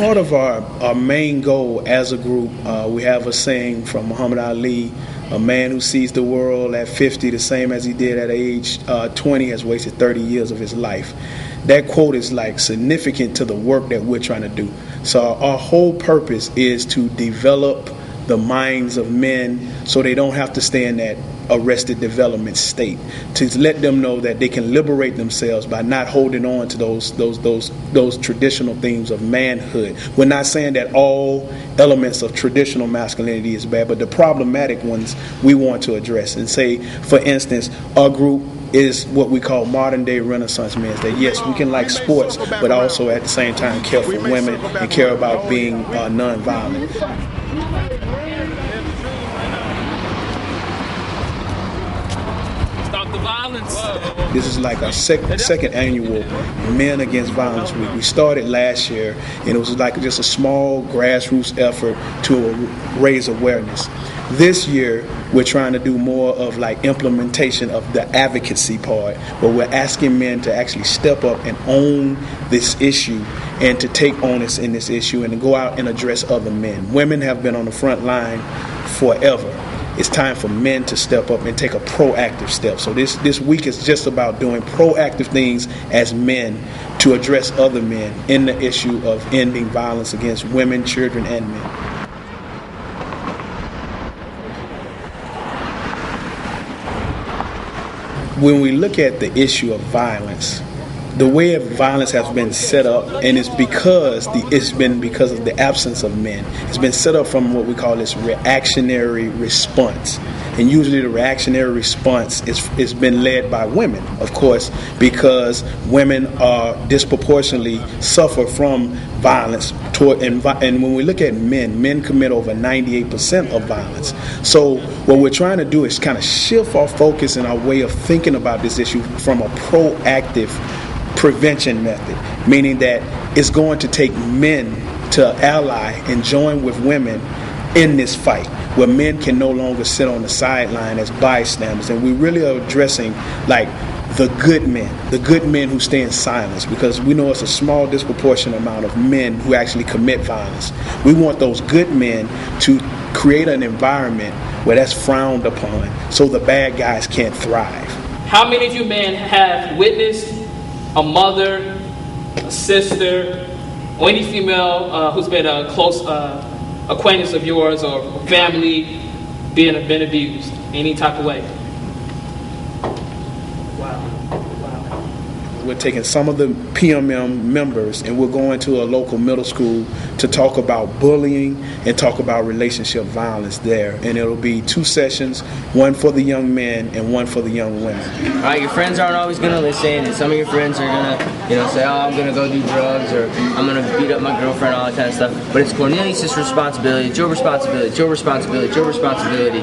part of our main goal as a group, we have a saying from Muhammad Ali: a man who sees the world at 50 the same as he did at age 20 has wasted 30 years of his life. That quote is like significant to the work that we're trying to do. So our whole purpose is to develop the minds of men so they don't have to stay in that arrested development state, to let them know that they can liberate themselves by not holding on to those traditional themes of manhood. We're not saying that all elements of traditional masculinity is bad, but the problematic ones we want to address and say, for instance, our group is what we call modern day Renaissance men. That yes, we can like sports, but also at the same time care for women and care about being non-violent. Stop the violence. This is like our second annual Men Against Violence Week. We started last year, and it was like just a small grassroots effort to raise awareness. This year, we're trying to do more of like implementation of the advocacy part, where we're asking men to actually step up and own this issue and to take onus in this issue and to go out and address other men. Women have been on the front line forever. It's time for men to step up and take a proactive step. So this week is just about doing proactive things as men to address other men in the issue of ending violence against women, children, and men. When we look at the issue of violence, the way violence has been set up, and it's because of the absence of men. It's been set up from what we call this reactionary response. And usually the reactionary response is been led by women, of course, because women are disproportionately suffer from violence. And when we look at men commit over 98% of violence. So what we're trying to do is kind of shift our focus and our way of thinking about this issue from a proactive prevention method, meaning that it's going to take men to ally and join with women in this fight, where men can no longer sit on the sideline as bystanders. And we really are addressing like the good men who stay in silence, because we know it's a small disproportionate amount of men who actually commit violence. We want those good men to create an environment where that's frowned upon so the bad guys can't thrive. How many of you men have witnessed a mother, a sister, or any female who's been a close acquaintance of yours or family been abused any type of way? We're taking some of the PMM members and we're going to a local middle school to talk about bullying and talk about relationship violence there. And it'll be 2 sessions, one for the young men and one for the young women. All right, your friends aren't always going to listen, and some of your friends are going to, say, oh, I'm going to go do drugs, or I'm going to beat up my girlfriend, all that kind of stuff. But it's Cornelius' responsibility, it's your responsibility, it's your responsibility, it's your responsibility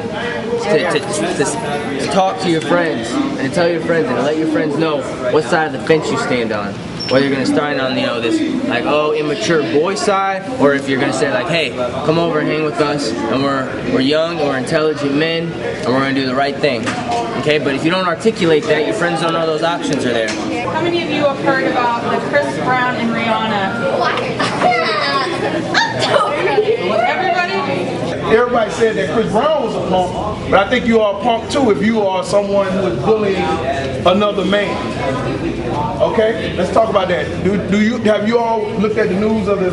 to talk to your friends and tell your friends and to let your friends know what side of the fence you stand on. Whether you're going to start on, this, like, immature boy side, or if you're going to say, like, hey, come over and hang with us, and we're young, we're intelligent men, and we're going to do the right thing. Okay, but if you don't articulate that, your friends don't know those options are there. How many of you have heard about the Chris Brown and Rihanna? Everybody said that Chris Brown was a punk, but I think you are a punk too if you are someone who is bullying another man. Okay, let's talk about that. Have you all looked at the news of the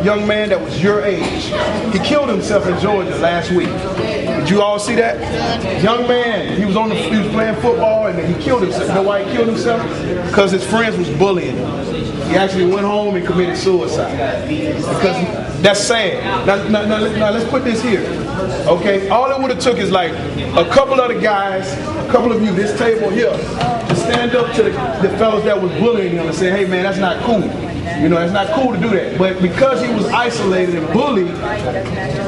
young man that was your age? He killed himself in Georgia last week. Did you all see that? Young man, he was playing football and he killed himself. You know why he killed himself? Because his friends was bullying him. He actually went home and committed suicide. Because that's sad. Now let's put this here. Okay, all it would have took is like a couple of the guys, a couple of you, this table here, to stand up to the fellas that was bullying him and say, hey man, that's not cool. It's not cool to do that. But because he was isolated and bullied,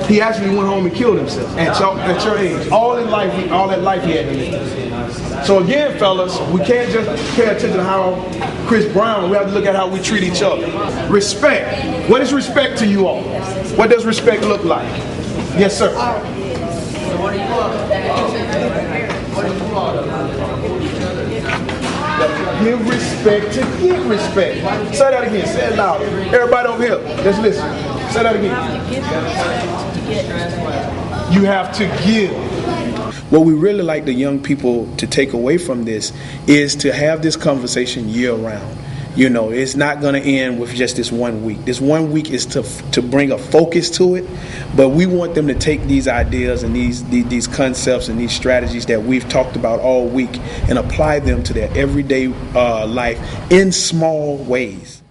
he actually went home and killed himself at your age. All that life he had to live. So again, fellas, we can't just pay attention to how Chris Brown, we have to look at how we treat each other. Respect. What is respect to you all? What does respect look like? Yes, sir. What do you want? Give respect to get respect. Say that again. Say it loud. Everybody over here, let's listen. Say that again. You have to give. What we really like the young people to take away from this is to have this conversation year round. You know, it's not going to end with just this 1 week. This 1 week is to bring a focus to it, but we want them to take these ideas and these concepts and these strategies that we've talked about all week and apply them to their everyday life in small ways.